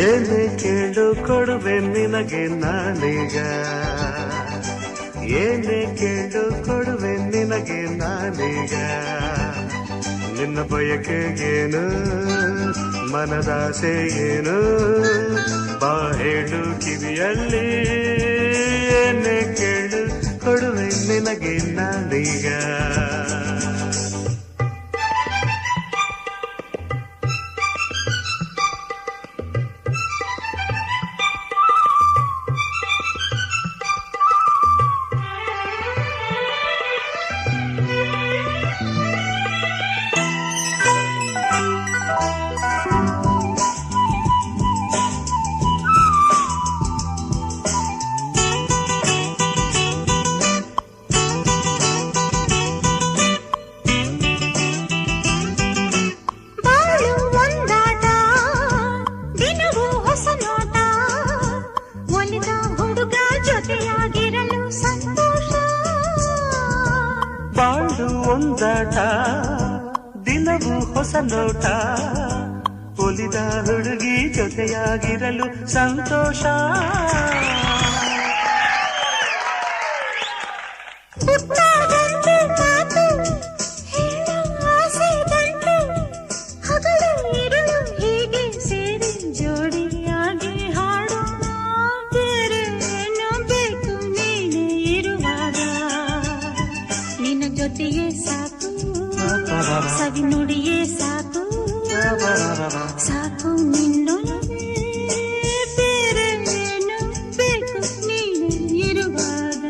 ಏನೇ ಕೇಳು ಕೊಡುವೆ ನಿನಗೆ ನಾನೀಗ, ಏನೇ ಕೇಳು ಕೊಡುವೆ ನಿನಗೆ ನಾನೀಗ. ನಿನ್ನ ಬಯಕೆಗೇನು ಮನದಾಸೆ ಏನು ಬಾ ಹೇಳು ಕಿವಿಯಲ್ಲಿ. ಏನೇ ಕೇಳು ಕೊಡುವೆ ನಿನಗೆ ನಾನೀಗ. ಬಾಳು ಒಂದಾಟ ದಿನವೂ ಹೊಸ ನೋಟ, ಒಲಿದ ಹುಡುಗಿ ಜೊತೆಯಾಗಿರಲು ಸಂತೋಷ. ಜೊತೆಯೇ ಸಾಕು ಸವಿ ನುಡಿಯೇ ಸಾಕು, ಸಾಕು ನಿನ್ನೊಲವೇ ಬೇರೆ ಏನು ಬೇಕು ನೀನು ಇರುವಾಗ.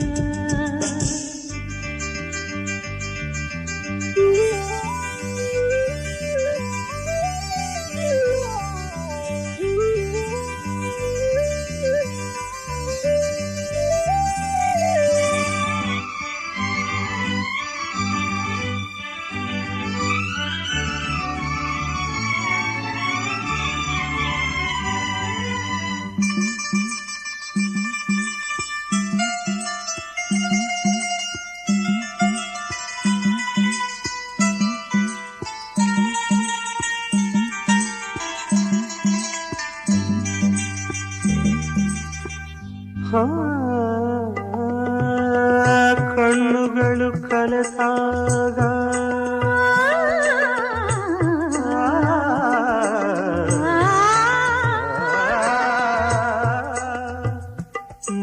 ಕಣ್ಣುಗಳು ಕಲೆತಾಗ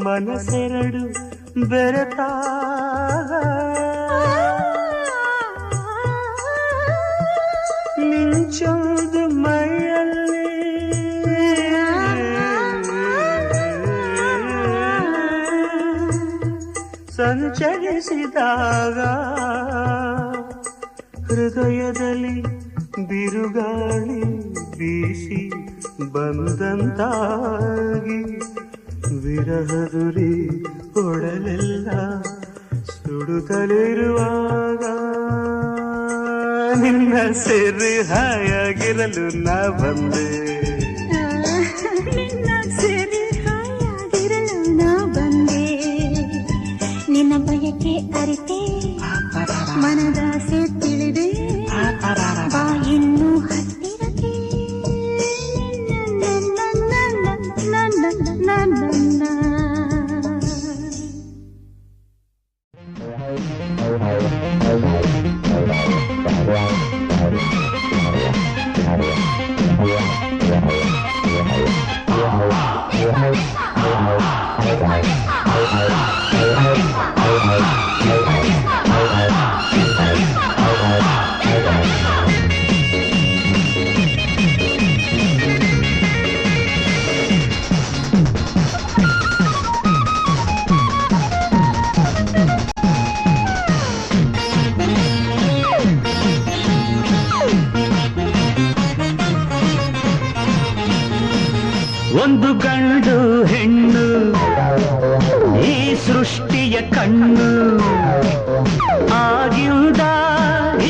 ಮನಸ್ಸೆರಡು ಬೆರೆತಾಗ ಮಿಂಚೋದು ಮೈಯಲ್ಲಿ ಸಂಚರಿಸಿದಾಗ ಹೃದಯದಲ್ಲಿ ಬಿರುಗಾಳಿ ಬೀಸಿ ಬಂದಂತಾಗಿ ವಿರಹದುರಿ ಒಡಲೆಲ್ಲ ಸುಡುತ್ತಲಿರುವಾಗ ನಿನ್ನ ಸೇರಿ ಹಾಯಾಗಿರಲು ನಾ ಬಂದೆ, ನಿನ್ನ ಸೇರಿ ಹಾಯಾಗಿರಲು ನಾ ಬಂದೆ. ನಿನ್ನ ಬಯಕೆ ಅರಿತೆ ಮನದಾಸೆ ತಿಳಿದೆ, ಬಾ ಇನ್ನು ಹತ್ತಿರಕ್ಕೆ ನನ್ನ. ಒಂದು ಗಂಡು ಹೆಣ್ಣು ಈ ಸೃಷ್ಟಿಯ ಕಣ್ಣು, ಆಗಿಂದ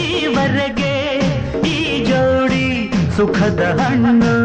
ಈವರೆಗೆ ಈ ಜೋಡಿ ಸುಖದ ಹಣ್ಣು.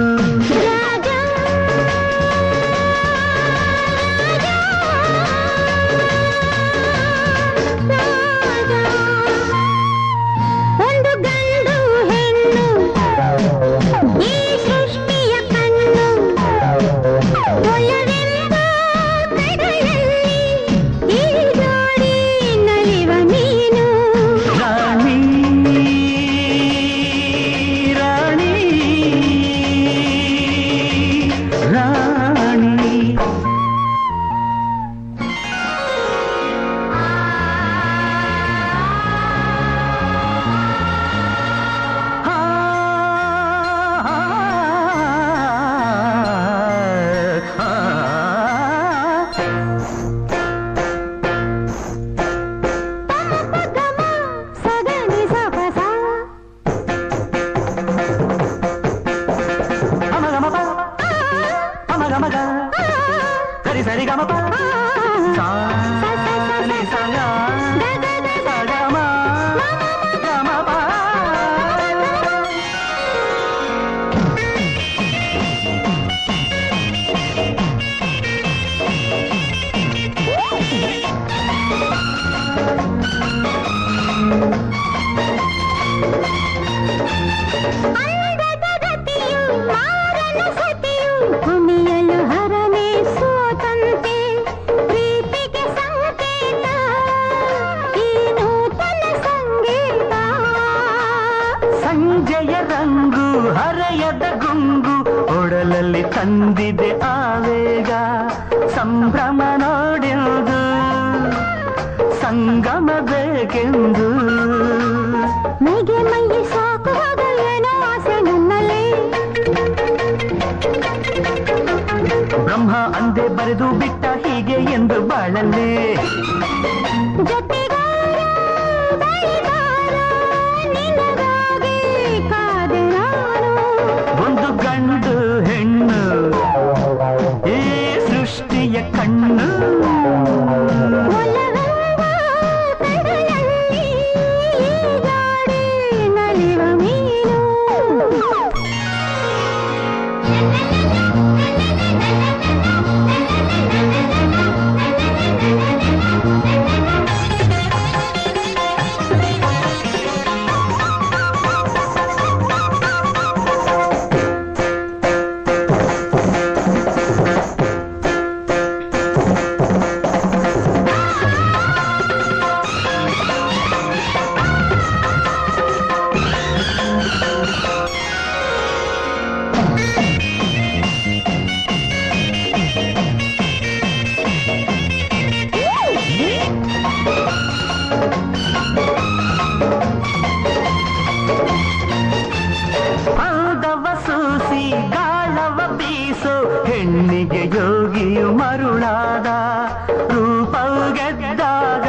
ಸಂಜೆಯ ರಂಗು ಹರೆಯದ ಗುಂಗು ಒಡಲಲ್ಲಿ ತಂದಿದೆ ಆವೇಗ ಸಂಭ್ರಮ ನೋಡೆಂದು ಸಂಗಮ ಬೇಕೆಂದು ಮೈಗೆ ಮೈಗೆ ಸಾಕುವಾಗ ಏನೋ ಆಸೆ ನನ್ನಲ್ಲಿ ಬ್ರಹ್ಮ ಅಂದೆ ಬರೆದು ಬಿಟ್ಟ ಹೀಗೆ ಎಂದು ಬಾಳಲ್ಲೇ ಜೊತೆಗಾರ ಬಳಿಗಾರ ನಿನಗಾಗಿ ಕಾದೆ ನಾನು ಒಂದು ಗಂಡು ಹೆಣ್ಣು ಈ ಸೃಷ್ಟಿಯ ಕಣ್ಣು ಒಲವೆಂಬ ಕಡಲಲ್ಲಿ ಈಜಾಡಿ ನಲಿವ ಮೀನು ಅಂದವ ಸೂಸಿ ಗಾಳವ ಬೀಸೋ ಹೆಣ್ಣಿಗೆ ಯೋಗಿಯು ಮರುಳಾದ ರೂಪವು ಗೆದ್ದಾಗ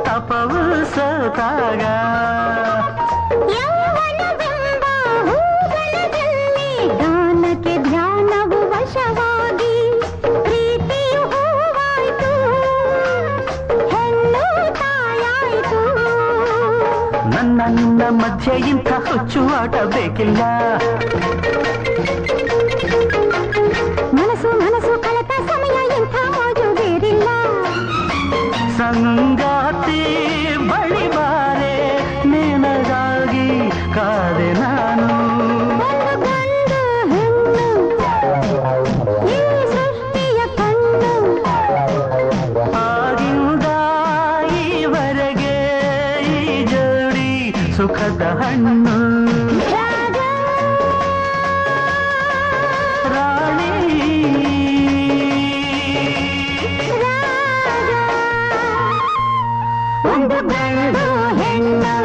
ತಪವು ಸೋತಾಗ ಯೌವನವೆಂಬ ಹೂಗಳದಲ್ಲಿ ಗಾನಕ್ಕೆ ಧ್ಯಾನವು ವಶವಾಗಿ ಪ್ರೀತಿಯು ಹೂವಾಯ್ತು ಹೆಣ್ಣು ತಾಯಾಯ್ತು ನನ್ನ ನಿನ್ನ ಮಧ್ಯೆ ಇಂಥ ಹುಚ್ಚುವಾಟ ಬೇಕಿಲ್ಲ ಮನಸ್ಸು ಮನಸ್ಸು ಕಳೆತ ಸಮಯ ಇಂಥ ಮೋಜು ಬೇರಿಲ್ಲ ಸಂಗಾತಿ ಬಳಿ ಬಾರೆ ನಿನಗಾಗಿ ಕಾದೆ ನಾನು ಒಂದು ಗಂಡು ಹೆಣ್ಣು ಈ ಸೃಷ್ಟಿಯ ಕಣ್ಣು ಆಗಿಂದ ಈವರೆಗೆ ಈ ಜೋಡಿ ಸುಖದ ಹಣ್ಣು ರಾಗ ರಾಣಿ ರಾಗ ಒಂದು ಗಂಡು ಹೆಣ್ಣು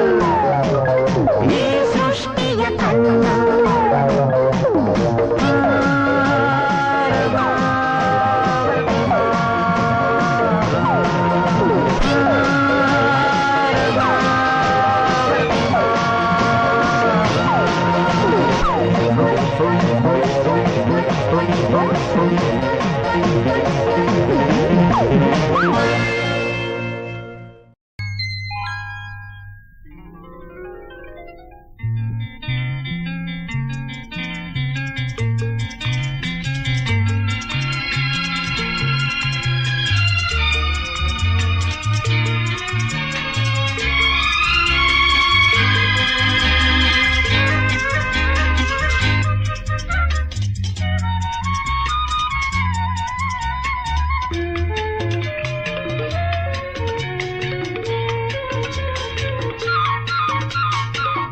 ಈ ಸೃಷ್ಟಿಯ ಕಣ್ಣು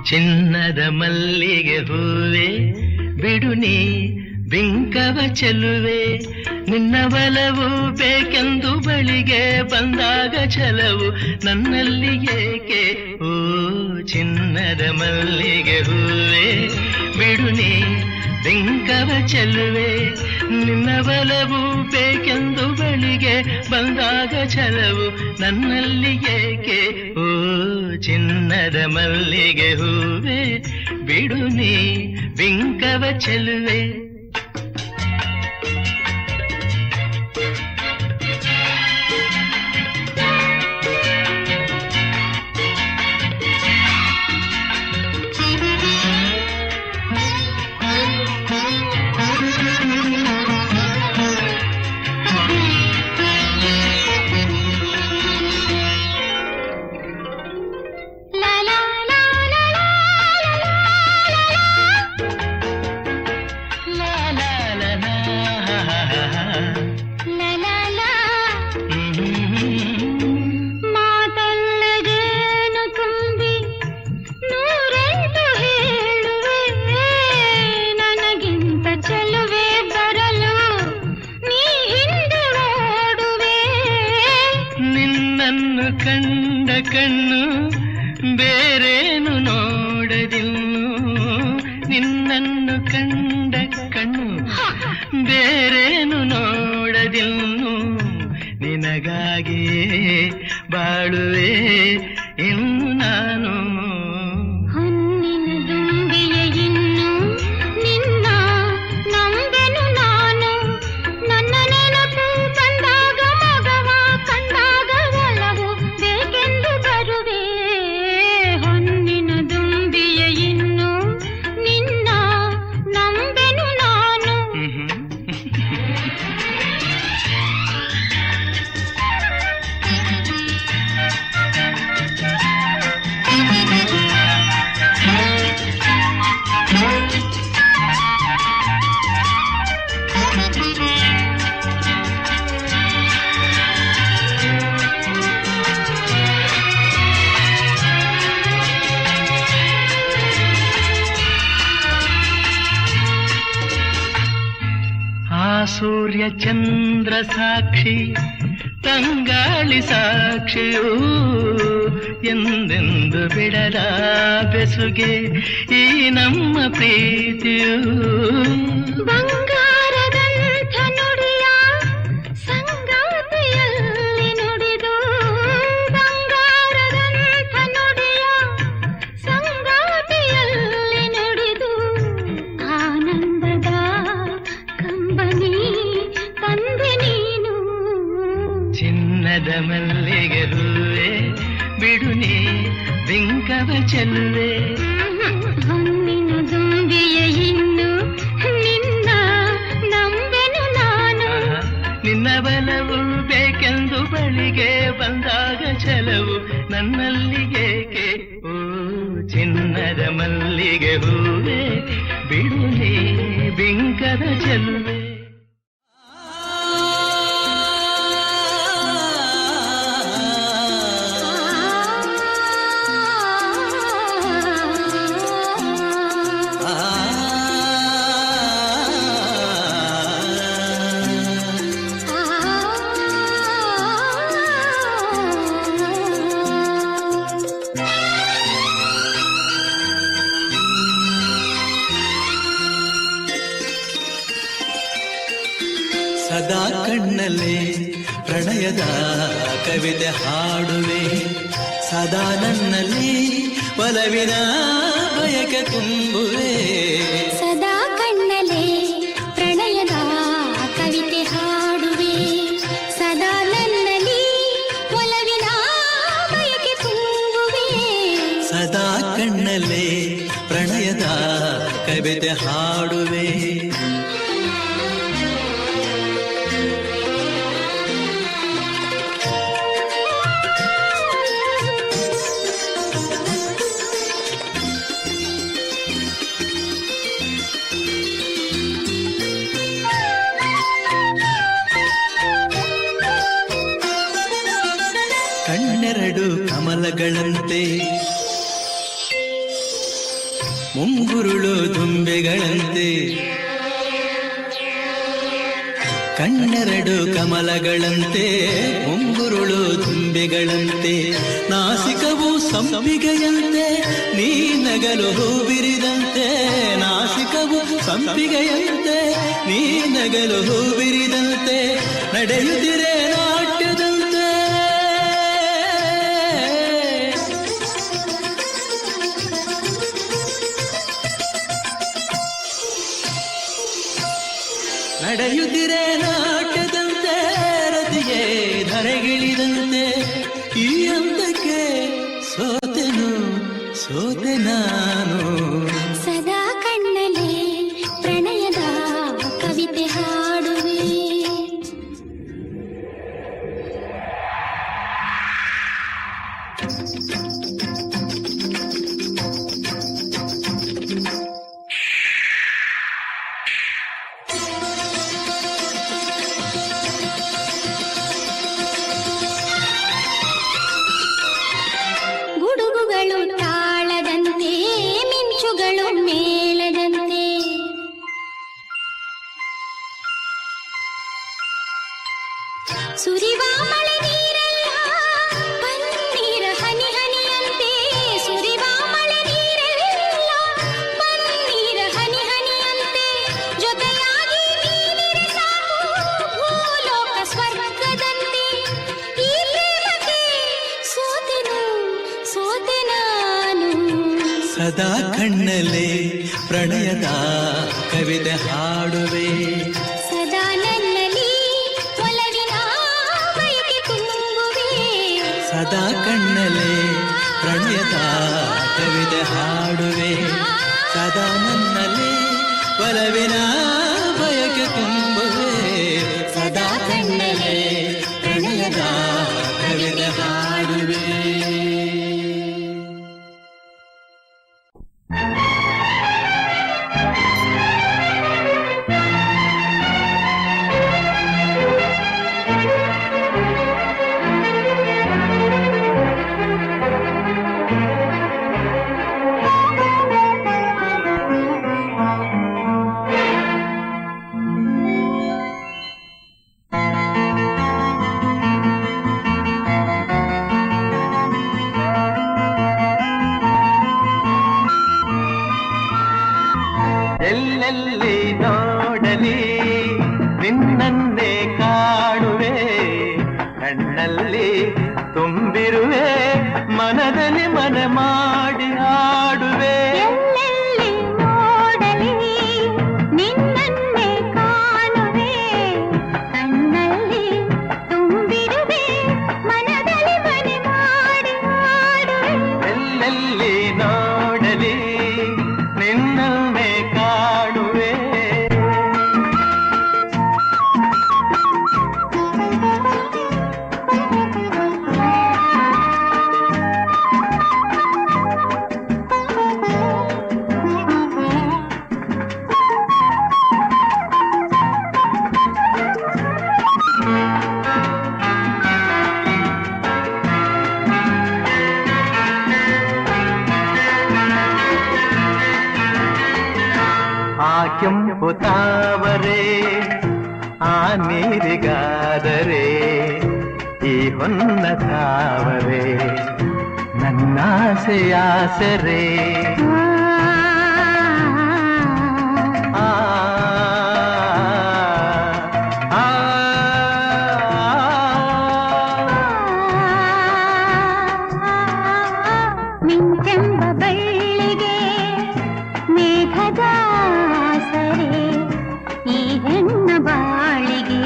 ಚಿನ್ನದ ಮಲ್ಲಿಗೆ ಹೂವೆ ಬಿಡು ನೀ ಬಿಂಕವ ಚೆಲುವೆ ನಿನ್ನ ಬಲವು ಬೇಕೆಂದು ಬಳಿಗೆ ಬಂದಾಗ ಛಲವು ನನ್ನಲ್ಲಿ ಏಕೆ ಓ ಚಿನ್ನದ ಮಲ್ಲಿಗೆ ಹೂವೆ ಬಿಡು ನೀ ಬಿಂಕವ ಚೆಲುವೆ ನಿನ್ನ ಬಲವು ಬೇಕೆಂದು ಬಳಿಗೆ ಬಂದಾಗ ಛಲವು ನನ್ನಲ್ಲಿ ಏಕೆ ಓ ಚಿನ್ನದ ಮಲ್ಲಿಗೆ ಹೂವೆ ಬಿಡು ನೀ ಬಿಂಕವ ಚೆಲುವೆ ನಿನ್ನನ್ನು ಕಂಡ ಕಣ್ಣು ಬೇರೇನು ನೋಡದಿನ್ನು ನಿನಗಾಗಿಯೇ ಬಾಳುವೆ ಇನ್ನು ನಾನು. ಹೊನ್ನಿನ ದುಂಬಿಯ ಇನ್ನು ನಿನ್ನ ನಂಬೆನು ನಾನು. ನನ್ನ ನೆನಪು ಬಂದಾಗ ಮಗವ ಕಂಡಾಗ ಒಲವು ಬೇಕೆಂದು ಬರುವೆ. ಹೊನ್ನಿನ ದುಂಬಿಯ ಇನ್ನು ನಿನ್ನ ನಂಬೆನು ನಾನು. ಆ ಸೂರ್ಯ ಚಂದ್ರ ಸಾಕ್ಷಿ ತಂಗಾಳಿ ಸಾಕ್ಷಿಯೂ ಎಂದೆಂದು ಬಿಡದ ಬೆಸುಗೆ ಈ ನಮ್ಮ ಪ್ರೀತಿಯೂ. ಬಂಗಾರದಂಥ ನುಡಿಯ ಸಂಗಾತಿಯಲ್ಲಿ ನುಡಿದು. ಬಂಗಾರದಂಥ ನುಡಿಯ ಸಂಗಾತಿಯಲ್ಲಿ ನುಡಿದು. ಆನಂದದ ಕಂಬನಿ ತಂದೆ ನೀನು. ಚಿನ್ನದ ಮಲ್ಲಿಗೆ ಹೂವೆ ಬಿಡು ನೀ ಬಿಂಕವ ಚೆಲ್ಲುವೆ. ಹೊನ್ನಿನ ದುಂಬಿಯ ಇನ್ನು ನಿನ್ನ ನಂಬೆನು ನಾನು. ನಿನ್ನ ಬಲವು ಬೇಕೆಂದು ಬಳಿಗೆ ಬಂದಾಗ ಛಲವು ನನ್ನಲ್ಲಿಗೇಕೆ. ಓ ಚಿನ್ನದ ಮಲ್ಲಿಗೆ ಹೂವೆ ಬಿಡು ನೀ ಬಿಂಕದ ಚೆಲ್ಲುವೆ. ಸದಾ ಕಣ್ಣಲ್ಲೇ ಪ್ರಣಯದ ಕವಿತೆ ಹಾಡುವೆ. ಸದಾ ನನ್ನಲ್ಲಿ ಒಲವಿನ ಬಯಕೆ ತುಂಬುವೆ. ಸದಾ ಕಣ್ಣಲೆ ಪ್ರಣಯದ ಕವಿತೆ ಹಾಡುವೆ. ಸದಾ ನನ್ನಲ್ಲಿ ಒಲವಿನ ಬಯಕೆ ತುಂಬುವೆ. ಸದಾ ಕಣ್ಣಲ್ಲೇ ಪ್ರಣಯದ ಕವಿತೆ ಹಾಡುವೆ. ಕಣ್ಣೆರಡು ಕಮಲಗಳಂತೆ ಮುಂಗುರುಳು ದುಂಬೆಗಳಂತೆ. ಕಣ್ಣೆರಡು ಕಮಲಗಳಂತೆ ಮುಂಗುರುಳು ದುಂಬೆಗಳಂತೆ. ನಾಸಿಕವು ಸಂಪಿಗೆಯಂತೆ ನೀ ನಗಲು ಹೂ ಬಿರಿದಂತೆ. ನಾಸಿಕವು ಸಂಪಿಗೆಯಂತೆ ನೀ ನಗಲು ಹೂ ಬಿರಿದಂತೆ. ನಡೆಯುತ್ತಿರೆ ನಾಟ್ಯದಂತೆ. ನಡೆಯುತ್ತಿರೆ ನಾಟ್ಯದಂತೆ ರತಿಯೇ ಧರೆಗಿಳಿದಂತೆ. ಈ ಹಂತಕ್ಕೆ ಸೋತೆನು ಸೋತೆ ನಾನು. ಸದಾ ಕಣ್ಣಲೆ ಪ್ರಣಯದ ಕವಿತೆ ಹಾಡುವೆ. ಗುಡುಗುಗಳು ತಾಳದಂತೆ ಮಿಂಚುಗಳು ಮೇಳದಂತೆ. ಸುರಿವ ಮಳೆ ನೀರೆಲ್ಲ ಪನ್ನೀರ ಹನಿ ಹನಿಯಂತೆ. ಸುರಿವ ಮಳೆ ನೀರೆಲ್ಲ ಪನ್ನೀರ ಸದಾ ಕಣ್ಣಲೆ ಪ್ರಣಯದ ಕವಿತೆ ಹಾಡುವೆ. ಸದಾ ನನ್ನಲ್ಲಿ ಒಲವಿನ ಬಯಕೆ ತುಂಬುವೆ. ಸದಾ ಕಣ್ಣಲೆ ಪ್ರಣಯದ ಕವಿತೆ ಹಾಡುವೆ. ಸದಾ ನನ್ನಲ್ಲಿ ಒಲವಿನ ಬಯಕೆ ತುಂಬುವೆ. ಸದಾ ಕಣ್ಣಲೆ ಪ್ರಣಯದ ಕವಿತೆ ಹಾಡುವೆ. ಎಲ್ಲೆಲ್ಲಿ ನೋಡಲಿ ನಿನ್ನನ್ನೇ ಕಾಣುವೆ. ಕಣ್ಣಲ್ಲಿ ತುಂಬಿರುವೆ, ಮನದಲ್ಲಿ ಮನ ಮಾಡಿ ಆಡುವೆ. ಎಲ್ಲೆಲ್ಲಿ ನೋಡಲಿ ನಿನ್ನನ್ನೇ ಕಾಣುವೆ. ಕಣ್ಣಲ್ಲಿ ತುಂಬಿರುವೆ, ಮನದಲ್ಲಿ ಮನೆ ಮಾಡಿ ಆಡುವೆ. ಎಲ್ಲೆಲ್ಲಿ ನೋಡಲಿ ನಿನ್ನನ್ನೇ ಕಾಣುವೆ. ಆ ಕೆಂಪು ತಾವರೆ ಆ ನೀರಿಗಾದರೆ ಈ ಹೊನ್ನ ತಾವರೆ ನನ್ನಾಸೆಯಾಸರೆ. ಆ ಆ ಮಿಂಚೆಂಬ ಬಳ್ಳಿಗೆ ಮೇಘದ ಸರೆ. ಈ ಹೆಣ್ಣ ಬಾಳಿಗೆ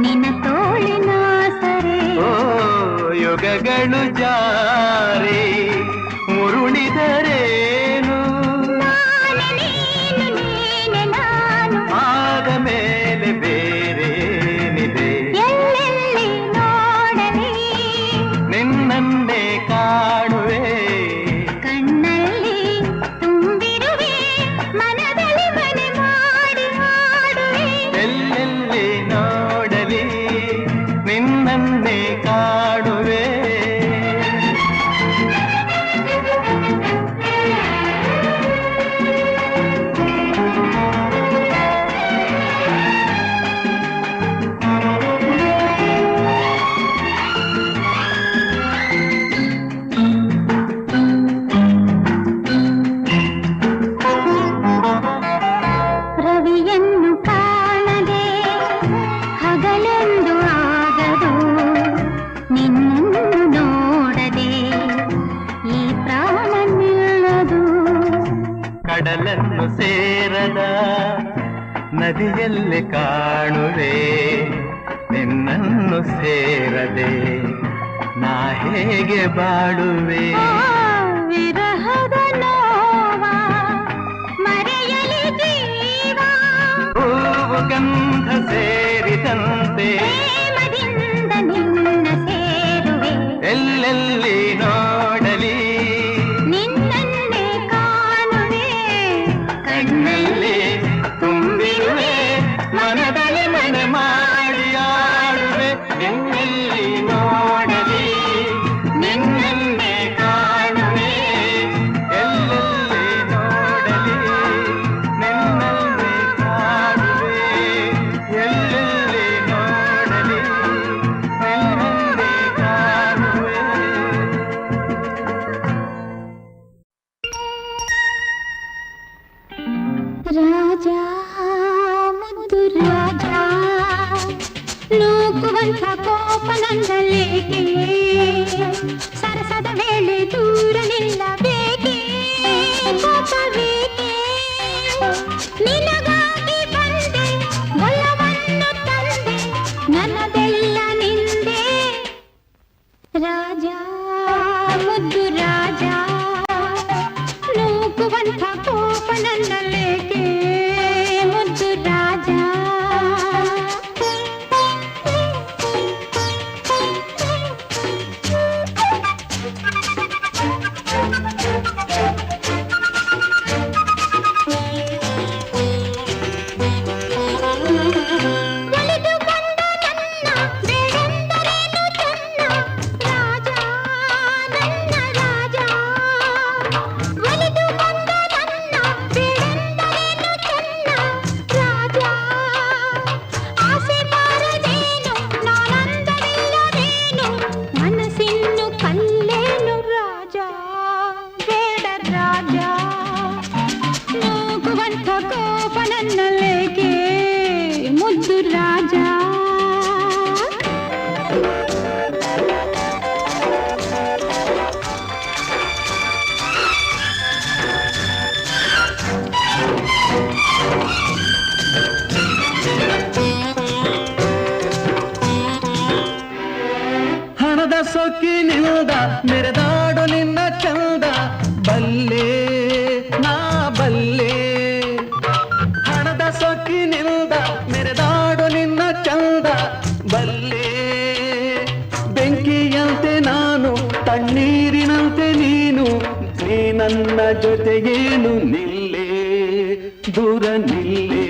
ನಿನ್ನ ತೋಳಿನ ಸರೆ. ಓ ಯುಗಗಳು ಜಾರಿ ಉರುಳಿದರೇನು, ನಾನೆ ನೀನು ನೀನೆ ನಾನು. ಆದ ಮೇಲೆ ಬೇರೇನಿದೆ. ಎಲ್ಲೆಲ್ಲಿ ನೋಡಲಿ ನಿನ್ನನ್ನೇ ಕಾಣುವೆ. ಕಣ್ಣಲ್ಲಿ ತುಂಬಿರುವೆ, ಮನದಲ್ಲಿ ಮನೆ ಮಾಡಿ ಆಡುವೆ. ಎಲ್ಲೆಲ್ಲಿ ನೋಡಲಿ ನಿನ್ನನ್ನೇ ಕಾಣುವೆ. ರವಿಯನ್ನು ಕಾಣದೆ ಹಗಲೆಂದು ಆಗದು. ನಿನ್ನನ್ನು ನೋಡದೆ ಈ ಪ್ರಾಣ ನಿಲ್ಲದು. ಕಡಲನ್ನು ಸೇರದ ನದಿಯಲ್ಲಿ ಕಾಣುವೆ. ನಿನ್ನನ್ನು ಸೇರದೆ ನಾ ಹೇಗೆ ಬಾಳುವೆ. ವಿರಹದ ನೋವ ಮರೆಯಲಿ ಜೀವ. ಹೂವು ಗಂಧ ಸೇರಿದಂತೆ ಪ್ರೇಮದಿಂದ ನಿನ್ನ ಸೇರುವೆ. ಎಲ್ಲೆಲ್ಲಿ ನೋಡಲಿ ನಿನ್ನನ್ನೇ ಕಾಣುವೆ. ಕಣ್ಣಲ್ಲಿ ತುಂಬಿರುವೆ, ಮನದಲ್ಲಿ ಮನ ಮಾಡಿ ಆಡುವೆ. ಎಲ್ಲೆಲ್ಲಿ ನೋಡಲಿ ನಿನ್ನನ್ನೇ ಕಾಣುವೆ. ಎಲ್ಲೆಲ್ಲಿ ನೋಡಲಿ ನಿನ್ನನ್ನೇ ಕಾಣುವೆ. ಎಲ್ಲೆಲ್ಲಿ ನೋಡಲಿ ನಿನ್ನನ್ನೇ ಕಾಣುವೆ. ರಾಜ ಮುದ್ದು ರಾಜ, ನೂಕುವಂಥ ಕೋಪ ನಂದಲೇಕೆ? ಸರಸದ ವೇಳೆ ದೂರ ನಿಲ್ಲಬೇಕೆ? ರಾಜ ನೂಕುವಂಥ ಕೋಪ ನನ್ನಲ್ಲೇಕೆ ಮುದ್ದು ರಾಜ ಹಣದ ಸೊಕ್ಕಿನಿಂದ ಮೆರೆದಾಡು ನಿನ್ನ ಚಂದ ಬಲ್ಲೆ ನಾ ಬಲ್ಲೆ ಹಣದ ಸೊಕ್ಕಿನಿಂದ ಮೆರೆದಾಡು ನಿನ್ನ ಚಂದ ಬಲ್ಲೆ ಬೆಂಕಿಯಂತೆ ನಾನು ತಣ್ಣೀರಿನಂತೆ ನೀನು ನೀ ನನ್ನ ಜೊತೆಗೇನು ನಿಲ್ಲೇ ದೂರ ನಿಲ್ಲೇ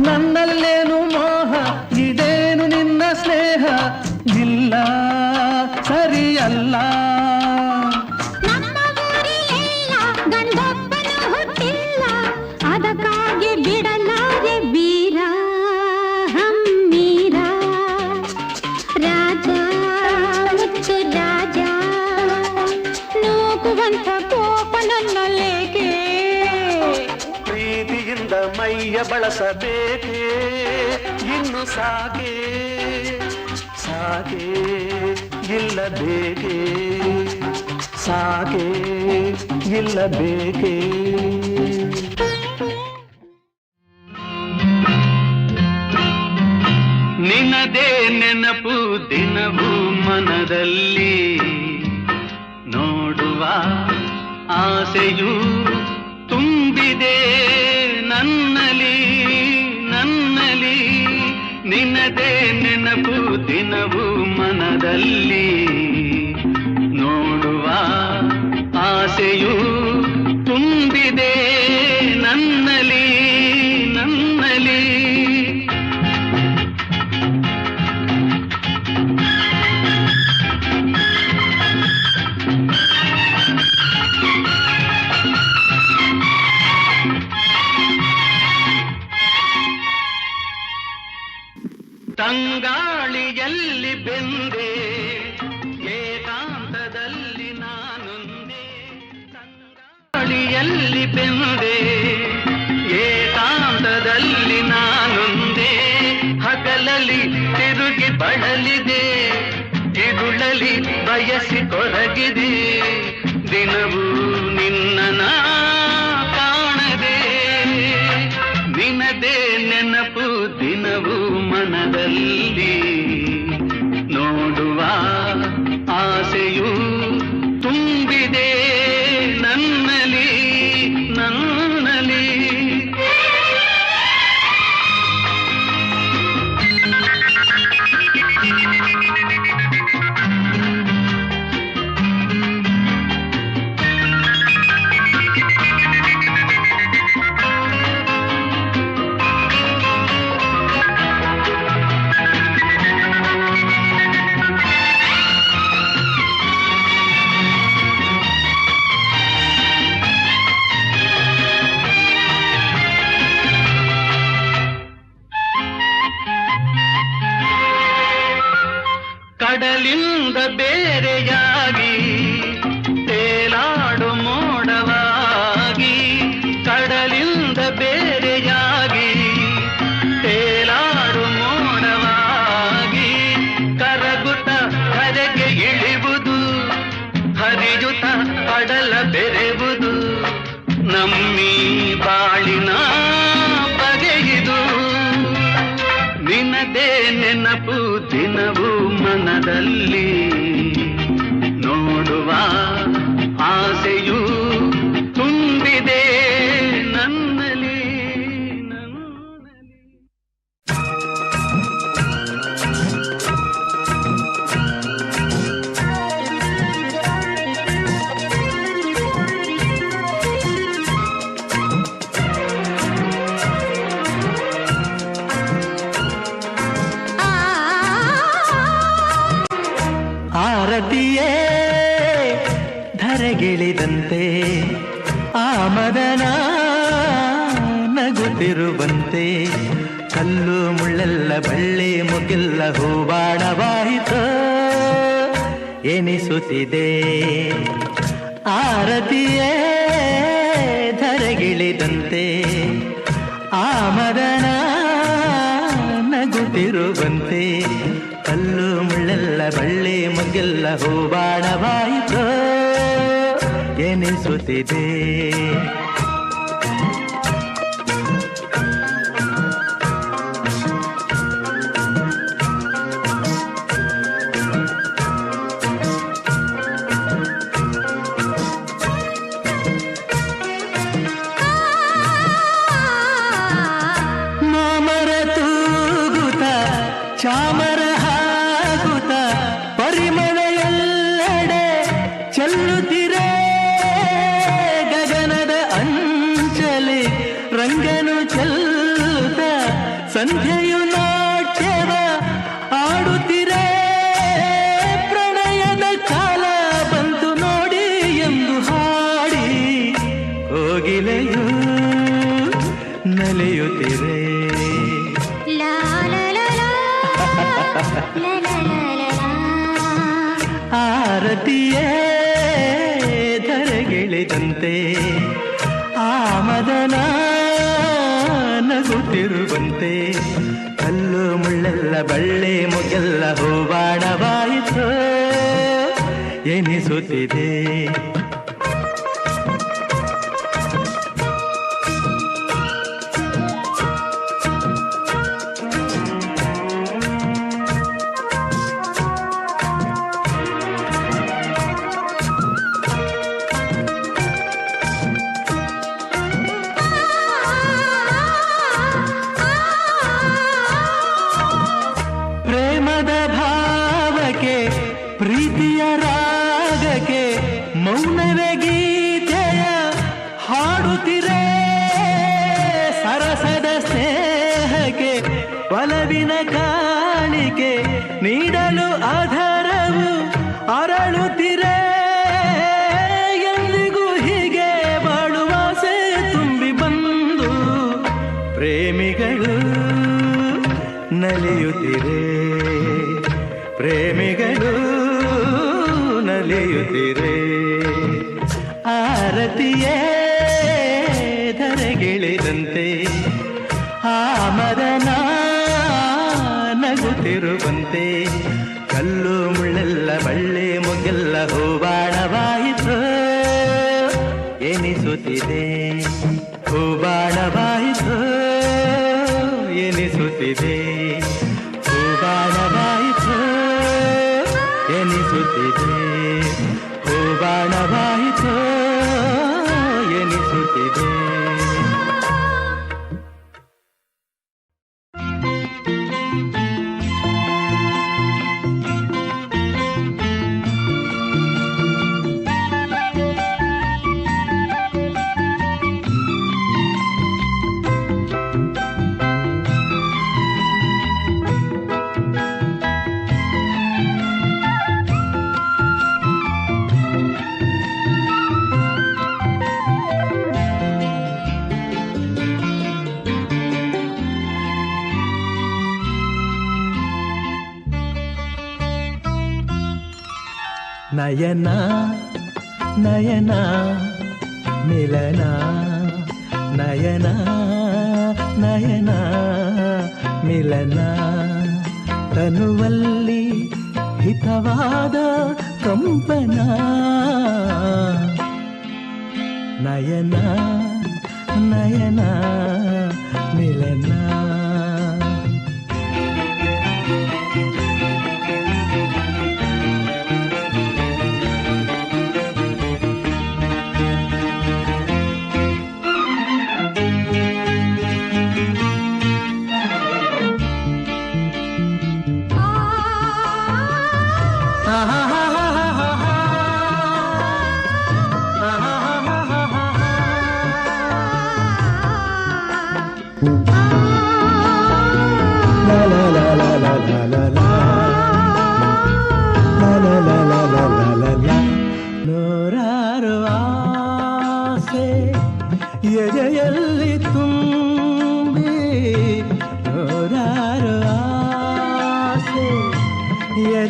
ನನ್ನಲ್ಲೇನು ಮೋಹ ಇದೇನು ನಿನ್ನ ಸ್ನೇಹ ಇಲ್ಲ ಸರಿಯಲ್ಲ ಗಂಡೊಬ್ಬನು ಹುಟ್ಟಿಲ್ಲ ಅದಕ್ಕಾಗಿ ಬಿಡಲಾರೆ ಬೀರ ಹಮ್ಮೀರ ರಾಜ ಮುತ್ತು ರಾಜ ನೂಕುವಂಥ ಕೋಪ ನನ್ನಲ್ಲೇಕೆ ಪ್ರೀತಿಯಿಂದ ಮೈಯ ಬಳಸಬೇಕೆ ಇನ್ನು ಸಾಗೆ ಸಾಗೆ ಇಲ್ಲ ಬೇಕೆ ಸಾಗೆ ಇಲ್ಲ ಬೇಕೆ ನಿನ್ನದೇ ನೆನಪು ದಿನವೂ ಮನದಲ್ಲಿ ನೋಡುವ ಆಸೆಯು ತುಂಬಿದೆ ನನ್ನಲಿ ನನ್ನಲಿ ನಿನ್ನದೇ ನೆನಪು ದಿನವೂ ಮನದಲ್ಲಿ ನೋಡುವ ಆಸೆಯು ತುಂಬಿದೆ ನನ್ನಲಿ ನನ್ನಲಿ ತಂಗಾಳಿಯಲ್ಲಿ ಬೆಂದೆ ಏಕಾಂತದಲ್ಲಿ ನಾನೊಂದೇ ತಂಗಾಳಿಯಲ್ಲಿ ಬೆಂದೆ ಏಕಾಂತದಲ್ಲಿ ನಾನೊಂದೇ ಹಗಲಲ್ಲಿ ತಿರುಗಿ ಬಳಲಿದೆ ಇರುಳಲಿ ಬಯಸಿ ಕೊರಗಿದೆ ದಿನವೂ ನಿನ್ನ ಕಾಣದೆ ನಿನದೇ ನೆನಪು ದಿನವೂ ಮನದಲ್ಲಿ ನೋಡುವ ಆಸೆಯು ತುಂಬಿದೆ ನನ್ನಲಿ ನನ್ನಲಿ ಕಡಲಿಂದ ಬೇರೆಯಾಗಿ ತೇಲಾಡು ಮೋಡವಾಗಿ ಕಡಲಿಂದ ಬೇರೆಯಾಗಿ ತೇಲಾಡು ಮೋಡವಾಗಿ ಕರಗುತ್ತ ಕರೆಗೆ ಇಳಿವುದು ಹರಿಯುತ್ತ ಕಡಲ ಬೆರೆವುದು ನಮ್ಮಿ ಬಾಳಿನ ಬಗೆಯಿದು ನಿನದೇ ನೆನಪು ದಿನವೂ ಮುಖದಲ್ಲಿ ನೋಡುವ ಆಸೆಯು ತುಂಬಿದೆ ನನ್ನಲ್ಲಿ ಆರತಿಯೇ ಧರೆಗಿಳಿದಂತೆ ಆ ಮದನ ನಗುತ್ತಿರುವಂತೆ ಕಲ್ಲು ಮುಳ್ಳೆಲ್ಲ ಬಳ್ಳಿ ಮುಗಿಲ್ಲ ಹೂಬಾಣವಾಯಿತು ಎನಿಸುತ್ತಿದೆ. ಆರತಿಯೇ ಧರೆಗಿಳಿದಂತೆ ಆ ಮದನ ನಗುತ್ತಿರುವಂತೆ ಕಲ್ಲು ಮುಳ್ಳೆಲ್ಲ ಬಳ್ಳಿ ಮುಗಿಲ್ಲ ಹೂಬಾಣವಾಯಿತು ಎನಿಸುತ್ತಿದೆ. ಮಾಮರ ತೂಗುತ ಚಾಮರ ಹಾಗುತ ಪರಿಮಳ ಎಲ್ಲೆಡೆ ಚೆಲ್ಲುತ್ತಿರೆ ಗಗನದ ಅಂಚಲಿ ರಂಗನು ಚೆಲ್ಲುತ್ತ ಸಂಧ್ಯೆಯು ನಾಟ್ಯವ ಆಡುತ್ತಿರೆ ಪ್ರಣಯದ ಕಾಲ ಬಂತು ನೋಡಿ ಎಂದು ಹಾಡಿ ಕೋಗಿಲೆಯು ನಲಿಯುತ್ತಿರೆ. ಆರತಿಯೇ ಧರೆಗಿಳಿದಂತೆ ಆ ಮದನ ನಗುತ್ತಿರುವಂತೆ ಕಲ್ಲು ಮುಳ್ಳೆಲ್ಲ ಬಳ್ಳಿ ಮುಗೆಲ್ಲ ಹೂಬಾಣವಾಯಿತು ಎನಿಸುತ್ತಿದೆ. ಪ್ರೇಮದ ಭಾವಕ್ಕೆ ಪ್ರೀತಿಯ ರಾಗಕ್ಕೆ ಮೌನವೇ ಗೀತೆಯ ಹಾಡುತ್ತಿರೆ ಸರಸದ ಸ್ನೇಹಕ್ಕೆ ಒಲವಿನ ಕಾಣಿಕೆ ನೀಡಲು ಆಧಾರವು ಅರಳುತ್ತಿರೆ. ಎಂದಿಗೂ ಹೀಗೆ ಬಾಳುವಾಸೆ ತುಂಬಿ ಬಂದು ಪ್ರೇಮಿಗಳು ನಲಿಯುತ್ತಿರೆ ಪ್ರೇಮಿಗಳು ನಲಿಯುತ್ತಿರೆ. ಆರತಿಯೇ ಧರೆಗಿಳಿದಂತೆ ಆ ಮದನ ನಗುತ್ತಿರುವಂತೆ ಕಲ್ಲು ಮುಳ್ಳೆಲ್ಲ ಬಳ್ಳಿ ಮುಗೆಲ್ಲ ಹೂಬಾಣವಾಯಿತು ಎನಿಸುತ್ತಿದೆ. ಹೂಬಾಣವಾಯಿತು ಎನಿಸುತ್ತಿದೆ. ಹೂಬಾಣವಾಯಿತು ಎನಿಸುತ್ತಿದೆ. ಹೂಬಾಣವಾಯಿತು ಎನಿಸುತ್ತಿದೆ. ನಯನ ನಯನ ಮಿಲನ ನಯನ ನಯನ ಮಿಲನ ತನುವಲ್ಲಿ ಹಿತವಾದ ಕಂಪನ ನಯನ ನಯನ ಮಿಲನ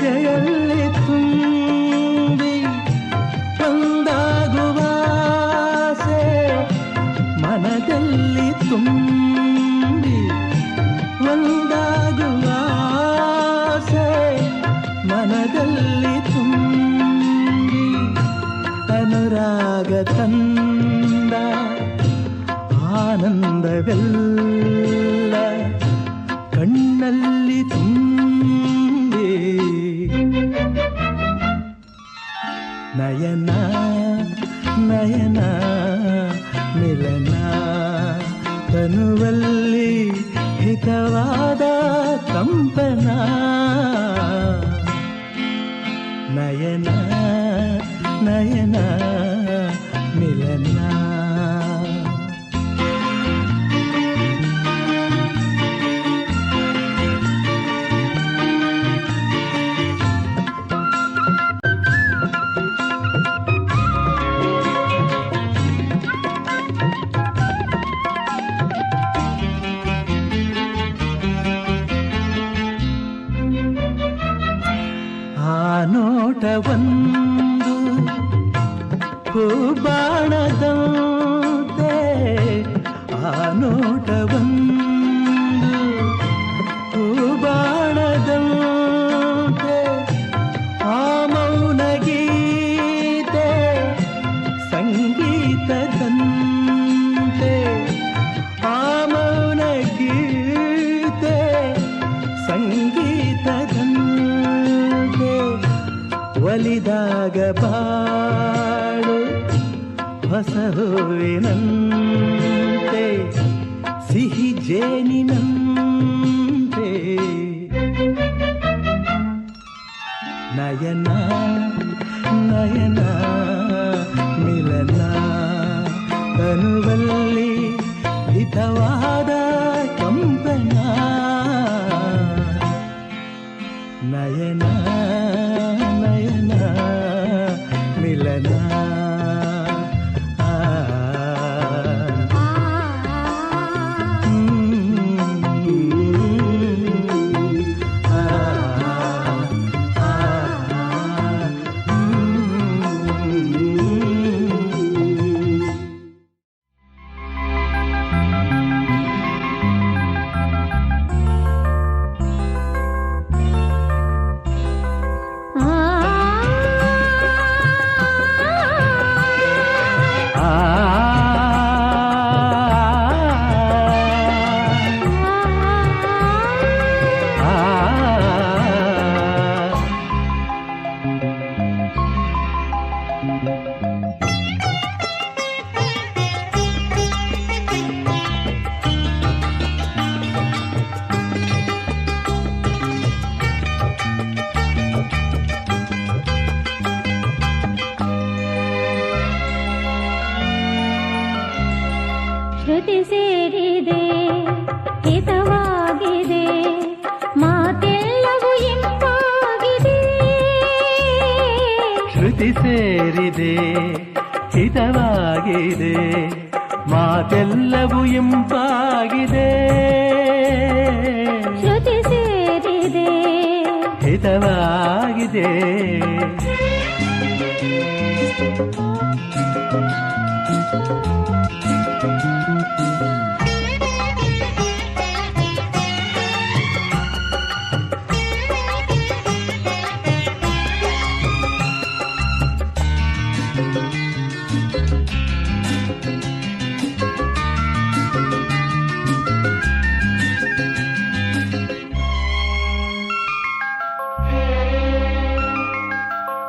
ಎದೆಯಲ್ಲಿ ತುಂಬಿ ಒಂದಾಗುವ ಆಸೆ ಮನದಲ್ಲಿ ತುಂಬಿ ಒಂದಾಗುವ ಆಸೆ ಮನದಲ್ಲಿ ತುಂಬಿ ಅನುರಾಗ ತಂದ ಆನಂದವೆಲ್ಲ ಕಣ್ಣಲ್ಲಿ ತುಂಬಿ ನಯನ ನಯನ ಮಿಲನ ತನುವಲ್ಲಿ ಹಿತವಾದ ಕಂಪನ ನಯನ ನಯನ ಮಿಲನ ನೋಟವೊಂದು ಹೂಬಾಣದಂತೆ ಆ ನೋಟವೊಂದು ಹೂಬಾಣದಂತೆ ಆ ಮೌನ ಗೀತೆ ಸಂಗೀತದಂತೆ ಆ ಮೌನ ಗೀತೆ ಸಂಗೀತದಂತೆ ಒಲಿದಾಗ ಬಾಳು ಹೊಸ ಹೂವಿನಂತೆ ಸಿಹಿ ಜೇನಿನಂತೆ ನಯನ ನಯನ ಮಿಲನ ತನುವಲ್ಲಿ ಹಿತವಾದ ಕಂಪನ ನಯನ ನಯನ ಮಿಲನ ಶ್ರುತಿ ಸೇರಿದೆ ಹಿತವಾಗಿದೆ ಮಾತೆಲ್ಲವೂ ಇಂಪಾಗಿದೆ ಶ್ರುತಿ ಸೇರಿದೆ ಹಿತವಾಗಿದೆ ಮಾತೆಲ್ಲವೂ ಇಂಪಾಗಿದೆ ಶ್ರುತಿ ಸೇರಿದೆ ಹಿತವಾಗಿದೆ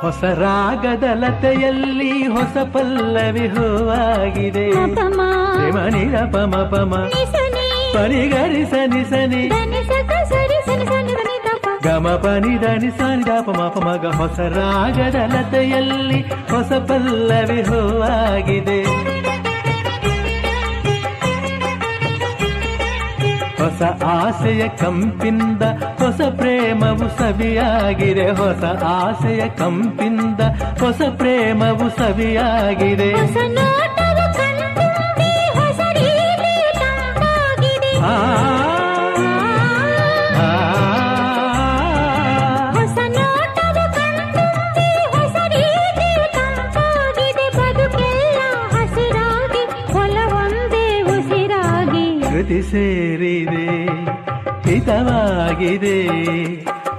ಹೊಸ ರಾಗದ ಲತೆಯಲ್ಲಿ ಹೊಸ ಪಲ್ಲವಿ ಹೂವಾಗಿದೆ ಮಣಿರ ಪಮ ಪಮ ಪರಿಗರಿ ಸನಿ ಸನಿ ಗಮ ಪನಿ ಧನಿ ಸನಿ ದ ಪಮ ಪಮಗ ಹೊಸ ರಾಗದ ಲತೆಯಲ್ಲಿ ಹೊಸ ಪಲ್ಲವಿ ಹೂವಾಗಿದೆ ಹೊಸ ಆಸೆಯ ಕಂಪಿಂದ ಹೊಸ ಪ್ರೇಮವು ಸವಿಯಾಗಿದೆ ಹೊಸ ಆಸೆಯ ಕಂಪಿಂದ ಹೊಸ ಪ್ರೇಮವು ಸವಿಯಾಗಿದೆ ಹೊಸ ನೋಟ ಶ್ರುತಿ ಸೇರಿದೆ ಹಿತವಾಗಿದೆ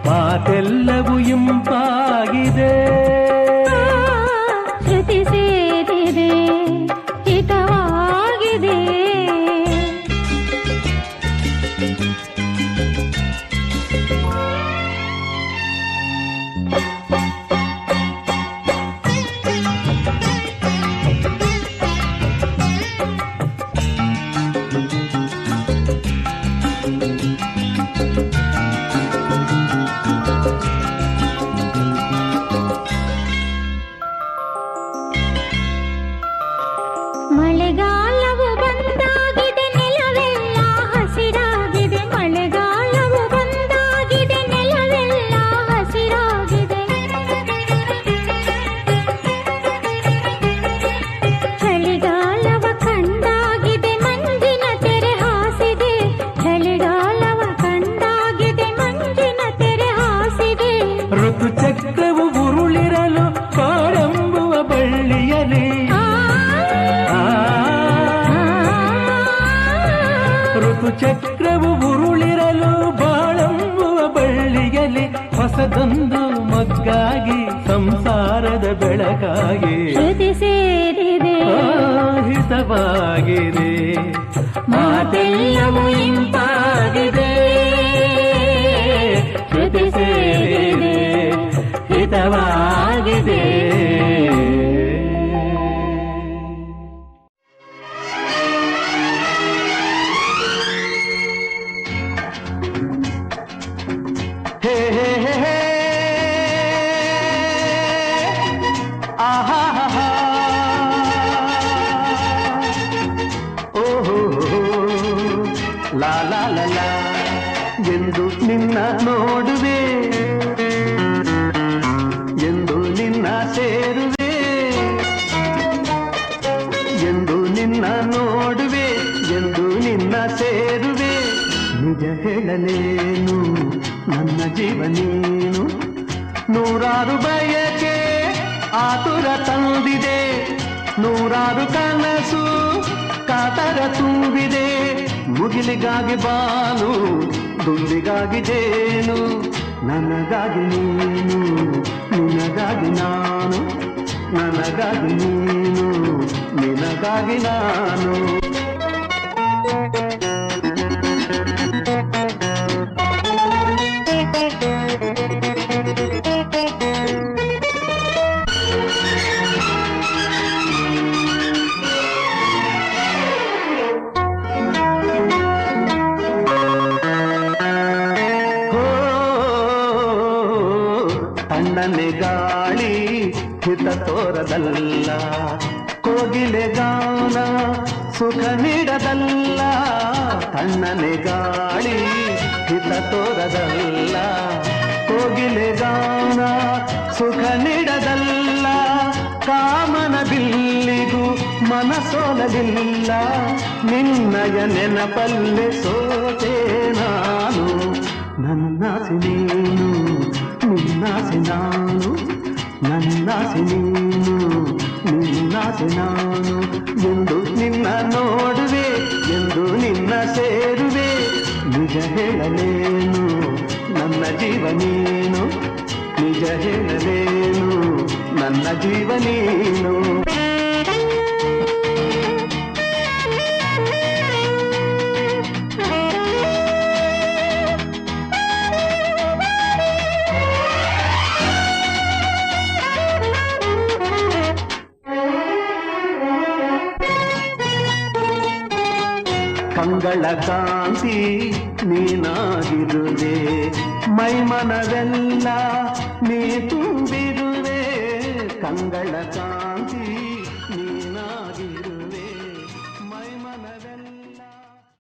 ಮಾತೆಲ್ಲವೂ ಇಂಪಾಗಿದೆ ಶ್ರುತಿ ಸೇರಿದೆ ಹಿತವಾಗಿದೆ ಮಳೆಗಾಲವು ಬಂದಾಗಿದೆ ನೆಲವೆಲ್ಲ ಹಸಿರಾಗಿದೆ ಮಳೆಗಾಲವು ಬಂದಾಗಿದೆ ನೆಲವೆಲ್ಲ ಹಸಿರಾಗಿದೆ ಚಳಿಗಾಲವ ಕಂಡಾಗಿದೆ ಮಂಜಿನ ತೆರೆ ಹಾಸಿದೆ ಚಳಿಗಾಲವ ಕಂಡಾಗಿದೆ ಮಂಜಿನ ತೆರೆ ಹಾಸಿದೆ ಋತು ಚಕ್ರವು ಉರುಳಿರಲು ಕಾಡೆಂಬುವ ಬಳ್ಳಿಯಲಿ ಋತು ಚಕ್ರವು ಉರುಳಿರಲು ಬಾಳೆಂಬುವ ಬಳ್ಳಿಯಲಿ ಹೊಸದೊಂದು ಮೊಗ್ಗಾಗಿ ಸಂಸಾರದ ಬೆಳಕಾಗಿ ಶ್ರುತಿ ಸೇರಿದೆ ಹಿತವಾಗಿದೆ ಮಾತೆಲ್ಲವೂ ಇಂಪಾಗಿದೆ ಶ್ರುತಿ ಸೇರಿದೆ ಹಿತವಾಗಿದೆ ಹೇ ಹೇ ಹೇ ಹೇ ಆಹಾ ಓಹೋ ಲಾ ಲಾ ಲಾ ಲಾ ಎಂದು ನಿನ್ನ ನೋಡುವೆ ಎಂದು ನಿನ್ನ ಸೇರುವೆ ಎಂದು ನಿನ್ನ ನೋಡುವೆ ಎಂದು ನಿನ್ನ ಸೇರುವೆ ನಿಜ ಹೇಳಲೇನು ನನ್ನ ಜೀವ ನೀನು ನೂರಾರು ಬಯಕೆ ಆತುರ ತಂದಿದೆ ನೂರಾರು ಕನಸು ಕಾತರ ತುಂಬಿದೆ ಮುಗಿಲಿಗಾಗಿ ಬಾನು ದುಂಬಿಗಾಗಿ ಜೇನು ನನಗಾಗಿ ನೀನು ನಿನಗಾಗಿ ನಾನು ನನಗಾಗಿ ನೀನು ನಿನಗಾಗಿ ನಾನು ತಣ್ಣನೆ ಗಾಳಿ ಹಿತ ತೋರದಲ್ಲ ಕೋಗಿಲೆ ಗಾನ ಸುಖ ನೀಡದಲ್ಲ ತಣ್ಣನೆ ಗಾಳಿ ಹಿತ ತೋರದಲ್ಲ ಕೋಗಿಲೆ ಗಾನ ಸುಖ ನೀಡದಲ್ಲ ಕಾಮನ ಬಿಲ್ಲಿಗೂ ಮನಸೋಲಲಿಲ್ಲ ನಿನ್ನಯ ನೆನಪಲ್ಲೆ ಸೋತೆ ನಾನು ನನ್ನಾಸೆ ನೀನು ನಿನ್ನಾಸೆ ನಾನು ನನ್ನಾಸೆ ನೀನು ನಿನ್ನಾಸೆ ನಾನು ಎಂದು ನಿನ್ನ ನೋಡುವೆ ಎಂದು ನಿನ್ನ ಸೇರುವೆ ನಿಜ ಹೇಳಲೇನು ನನ್ನ ಜೀವ ನೀನು ನಿಜ ಹೇಳಲೇನು ನನ್ನ ಜೀವ ನೀನು ಕಂಗಳ ಕಾಂತಿ ನೀನಾಗಿರುವೆ ಮೈಮನವೆಲ್ಲ ನೀ ತುಂಬಿರುವೆ ಕಂಗಳ ಕಾಂತಿ